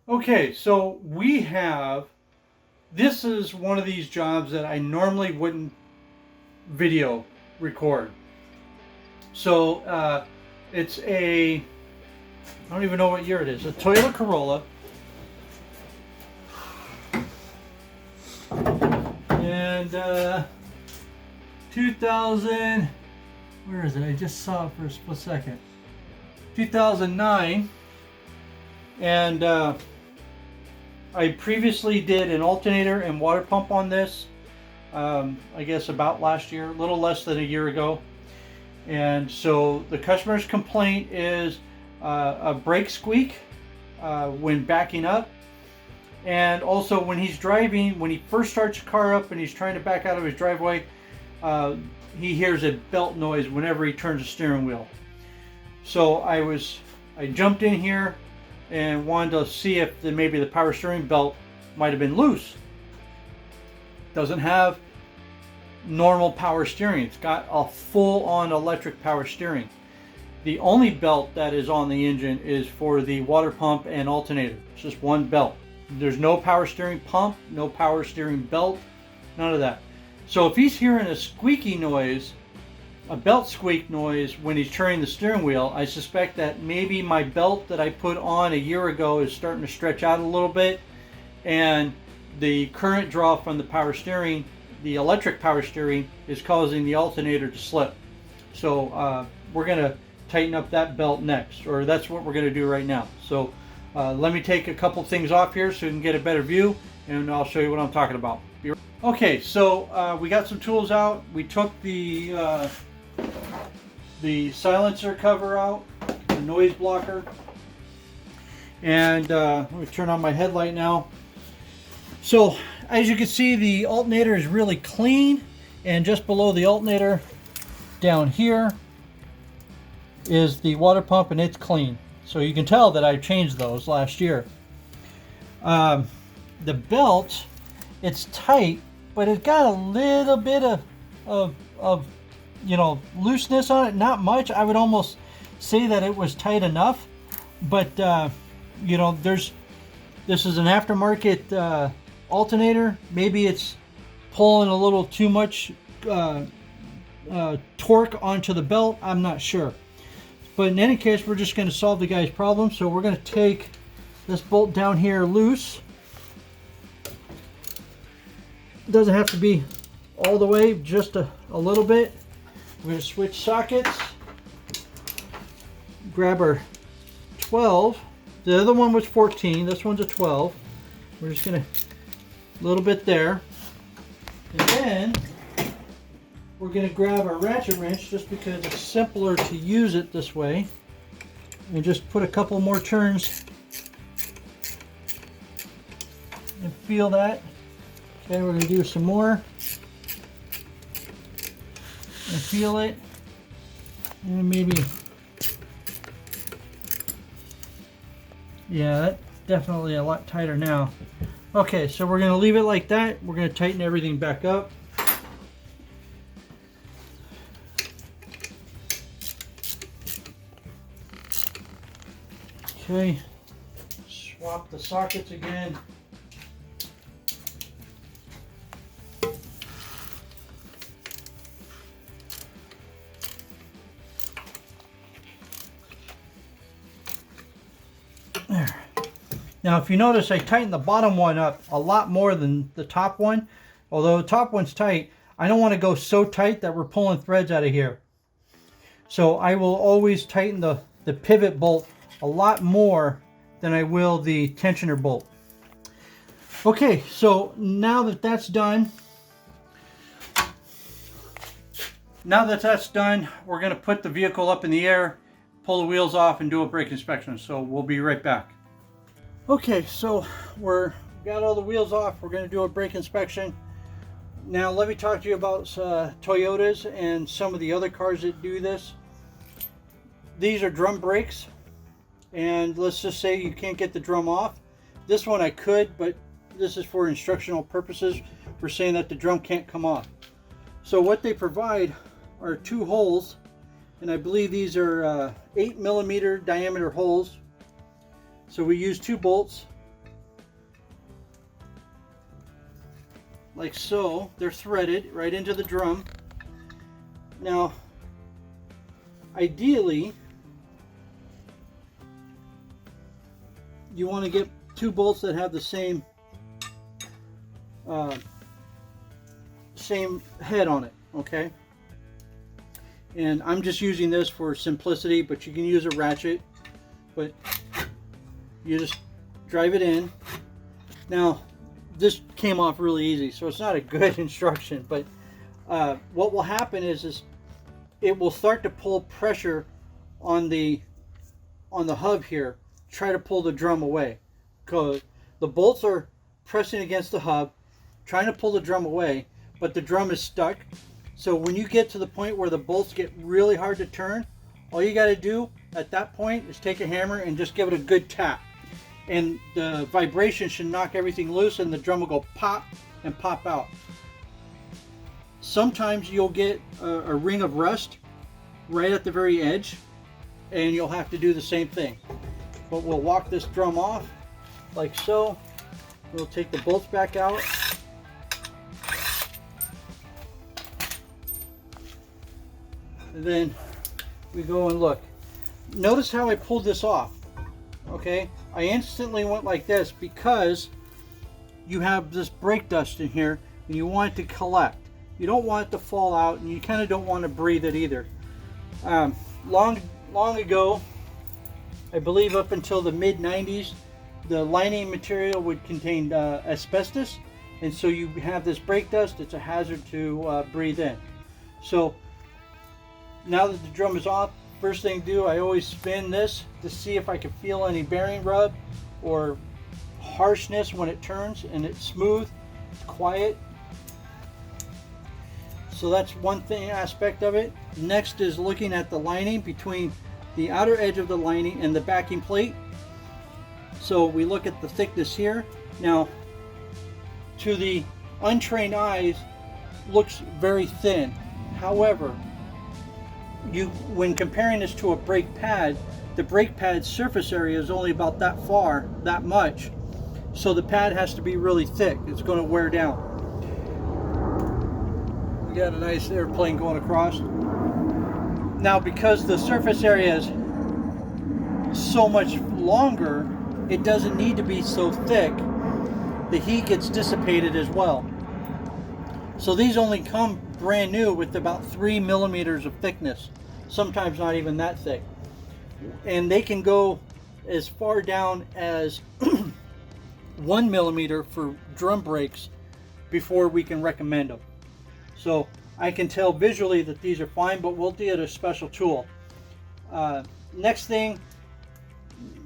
Okay, so this is one of these jobs that I normally wouldn't video record. So it's I don't even know what year it is, a Toyota Corolla. And 2000, where is it? I just saw it for a split second. 2009. And I previously did an alternator and water pump on this, I guess about last year, a little less than a year ago. And so the customer's complaint is a brake squeak when backing up. And also when he's driving, when he first starts the car up and he's trying to back out of his driveway, he hears a belt noise whenever he turns the steering wheel. So I jumped in here and wanted to see if maybe the power steering belt might have been loose. Doesn't have normal power steering. It's got a full-on electric power steering. The only belt that is on the engine is for the water pump and alternator. It's just one belt. There's no power steering pump, no power steering belt, none of that. So if he's hearing a squeaky noise, a belt squeak noise when he's turning the steering wheel, I suspect that maybe my belt that I put on a year ago is starting to stretch out a little bit, and the current draw from the power steering, the electric power steering, is causing the alternator to slip. So we're going to tighten up that belt next, or that's what we're going to do right now. So let me take a couple things off here so you can get a better view, and I'll show you what I'm talking about. Okay, so we got some tools out. We took the silencer cover out, the noise blocker, and let me turn on my headlight now. So as you can see, the alternator is really clean, and just below the alternator down here is the water pump, and it's clean. So you can tell that I changed those last year. The belt, it's tight, but it's got a little bit of looseness on it. Not much. I would almost say that it was tight enough, but this is an aftermarket alternator. Maybe it's pulling a little too much torque onto the belt. I'm not sure. But in any case, we're just going to solve the guy's problem. So we're going to take this bolt down here loose. It doesn't have to be all the way, just a little bit. We're going to switch sockets. Grab our 12. The other one was 14. This one's a 12. We're just going to, a little bit there. And then we're going to grab our ratchet wrench, just because it's simpler to use it this way, and just put a couple more turns and feel that. Okay, we're going to do some more and feel it, and maybe, yeah, that's definitely a lot tighter now. Okay, so we're going to leave it like that. We're going to tighten everything back up. Okay, swap the sockets again. There. Now if you notice, I tightened the bottom one up a lot more than the top one. Although the top one's tight, I don't want to go so tight that we're pulling threads out of here. So I will always tighten the pivot bolt a lot more than I will the tensioner bolt. Okay, so now that that's done, we're going to put the vehicle up in the air, pull the wheels off, and do a brake inspection. So we'll be right back. Okay, so we're got all the wheels off. We're going to do a brake inspection. Now let me talk to you about Toyotas and some of the other cars that do this. These are drum brakes. And let's just say you can't get the drum off. This one I could, but this is for instructional purposes. We're saying that the drum can't come off. So what they provide are two holes, and I believe these are 8mm diameter holes. So we use two bolts, like so. They're threaded right into the drum. Now, ideally, you want to get 2 bolts that have the same same head on it, okay? And I'm just using this for simplicity, but you can use a ratchet. But you just drive it in. Now, this came off really easy, so it's not a good instruction, but what will happen is it will start to pull pressure on the hub here, try to pull the drum away, because the bolts are pressing against the hub, trying to pull the drum away, but the drum is stuck. So when you get to the point where the bolts get really hard to turn, all you got to do at that point is take a hammer and just give it a good tap. And the vibration should knock everything loose and the drum will go pop and pop out. Sometimes you'll get a ring of rust right at the very edge, and you'll have to do the same thing. But we'll walk this drum off like so. We'll take the bolts back out. And then we go and look. Notice how I pulled this off. Okay, I instantly went like this because you have this brake dust in here and you want it to collect. You don't want it to fall out, and you kind of don't want to breathe it either. Long ago, I believe up until the mid-90s, the lining material would contain asbestos, and so you have this brake dust. It's a hazard to breathe in. So now that the drum is off, first thing to do, I always spin this to see if I can feel any bearing rub or harshness when it turns, and it's smooth, it's quiet. So that's one thing aspect of it. Next is looking at the lining between the outer edge of the lining and the backing plate. So we look at the thickness here. Now, to the untrained eyes, looks very thin. However, when comparing this to a brake pad, the brake pad surface area is only about that far, that much. So the pad has to be really thick. It's going to wear down. We got a nice airplane going across. Now, because the surface area is so much longer, it doesn't need to be so thick. The heat gets dissipated as well. So these only come brand new with about 3 millimeters of thickness, sometimes not even that thick. And they can go as far down as 1 millimeter for drum brakes before we can recommend them. So I can tell visually that these are fine, but we'll get a special tool. Next thing,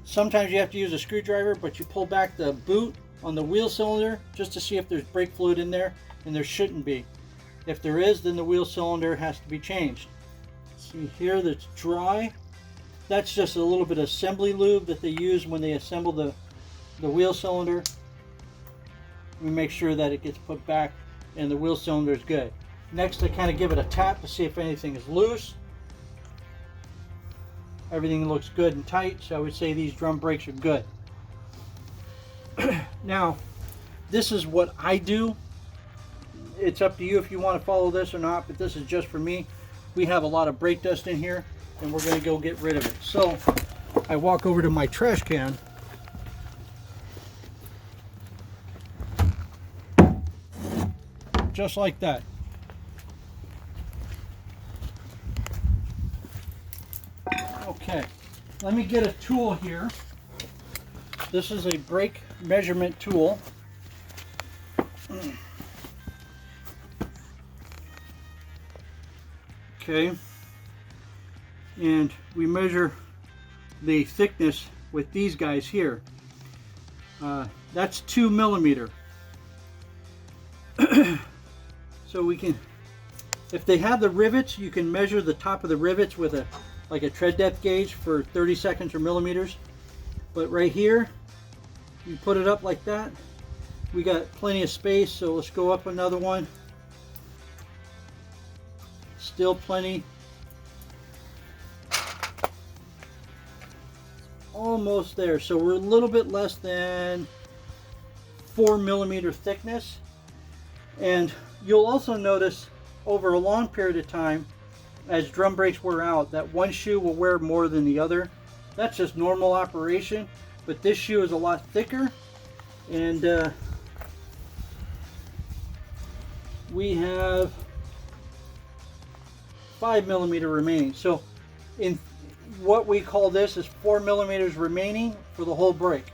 sometimes you have to use a screwdriver, but you pull back the boot on the wheel cylinder just to see if there's brake fluid in there, and there shouldn't be. If there is, then the wheel cylinder has to be changed. See here, that's dry. That's just a little bit of assembly lube that they use when they assemble the wheel cylinder. We make sure that it gets put back and the wheel cylinder is good. Next, I kind of give it a tap to see if anything is loose. Everything looks good and tight, so I would say these drum brakes are good. Now, this is what I do. It's up to you if you want to follow this or not, but this is just for me. We have a lot of brake dust in here, and we're going to go get rid of it. So I walk over to my trash can. Just like that. Okay, let me get a tool here. This is a brake measurement tool. Okay, and we measure the thickness with these guys here. That's 2 millimeter. So we can, if they have the rivets, you can measure the top of the rivets with a like a tread depth gauge for 30 seconds or millimeters. But right here, you put it up like that. We got plenty of space, so let's go up another one. Still plenty. Almost there. So we're a little bit less than 4 millimeter thickness. And you'll also notice over a long period of time, as drum brakes wear out, that one shoe will wear more than the other. That's just normal operation, but this shoe is a lot thicker, and we have 5 millimeter remaining. So in what we call this is 4 millimeters remaining for the whole brake.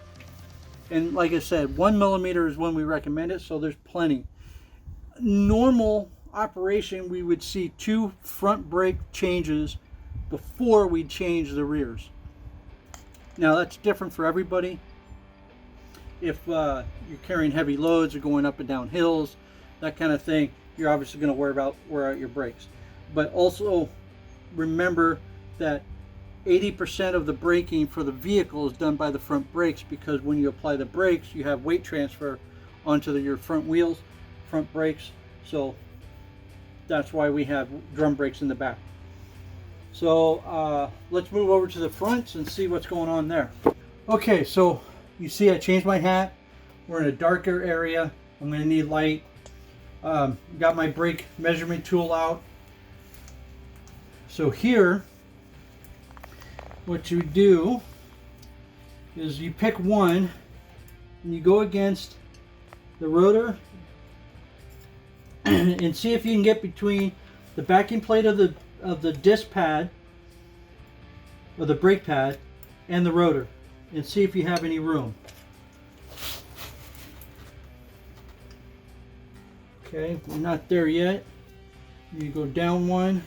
And like I said, 1 millimeter is when we recommend it, so there's plenty. Normal operation, we would see 2 front brake changes before we change the rears. Now that's different for everybody. If you're carrying heavy loads or going up and down hills, that kind of thing, you're obviously going to wear out your brakes. But also remember that 80% of the braking for the vehicle is done by the front brakes, because when you apply the brakes, you have weight transfer onto your front wheels, front brakes. So that's why we have drum brakes in the back. So let's move over to the fronts and see what's going on there. Okay, so you see I changed my hat. We're in a darker area. I'm going to need light. Got my brake measurement tool out. So here, what you do is you pick one and you go against the rotor and see if you can get between the backing plate of the disc pad, or the brake pad, and the rotor, and see if you have any room. Okay, we're not there yet. You go down one.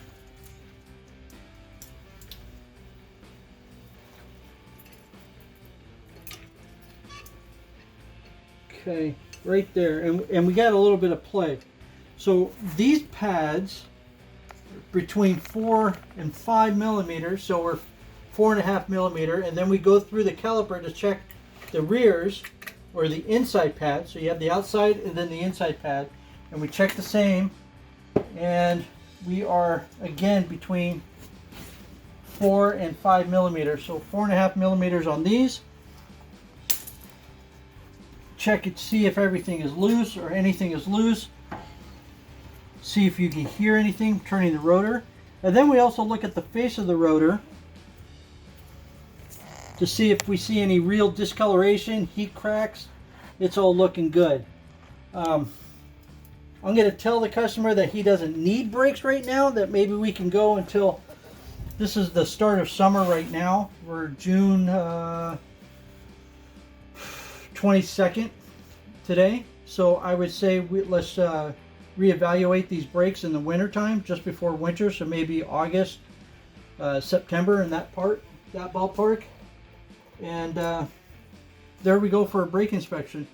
Okay, right there, and we got a little bit of play. So these pads between 4 and 5 millimeters, so we're 4.5 millimeter, and then we go through the caliper to check the rears, or the inside pad. So you have the outside and then the inside pad, and we check the same, and we are again between 4 and 5 millimeters. So 4.5 millimeters on these. Check it, see if everything is loose or anything is loose. See if you can hear anything turning the rotor. And then we also look at the face of the rotor to see if we see any real discoloration, heat cracks. It's all looking good. I'm going to tell the customer that he doesn't need brakes right now, that maybe we can go until, this is the start of summer right now. We're June 22nd today. So I would say let's reevaluate these brakes in the winter time, just before winter. So maybe August, September, in that ballpark. And there we go for a brake inspection.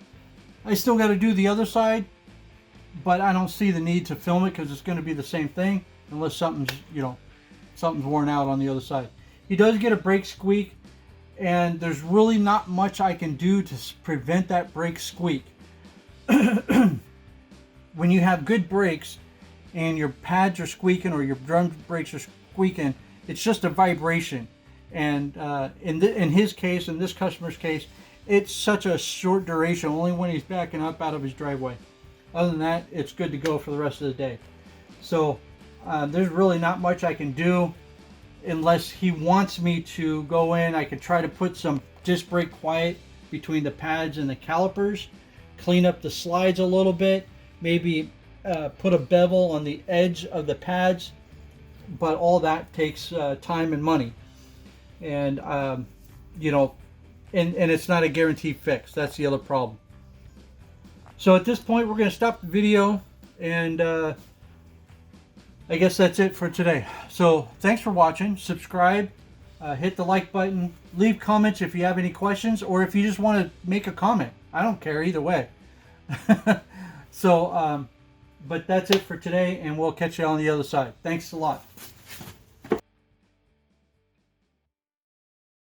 I still got to do the other side, but I don't see the need to film it because it's going to be the same thing, unless something's worn out on the other side. He does get a brake squeak, and there's really not much I can do to prevent that brake squeak. When you have good brakes and your pads are squeaking or your drum brakes are squeaking, it's just a vibration. And in his case, in this customer's case, it's such a short duration, only when he's backing up out of his driveway. Other than that, it's good to go for the rest of the day. So there's really not much I can do unless he wants me to go in. I could try to put some disc brake quiet between the pads and the calipers, clean up the slides a little bit, maybe put a bevel on the edge of the pads, but all that takes time and money. And and it's not a guaranteed fix. That's the other problem. So at this point, we're going to stop the video, and I guess that's it for today. So thanks for watching. Subscribe, hit the like button, leave comments if you have any questions, or if you just want to make a comment. I don't care either way. So, but that's it for today, and we'll catch you on the other side. Thanks a lot.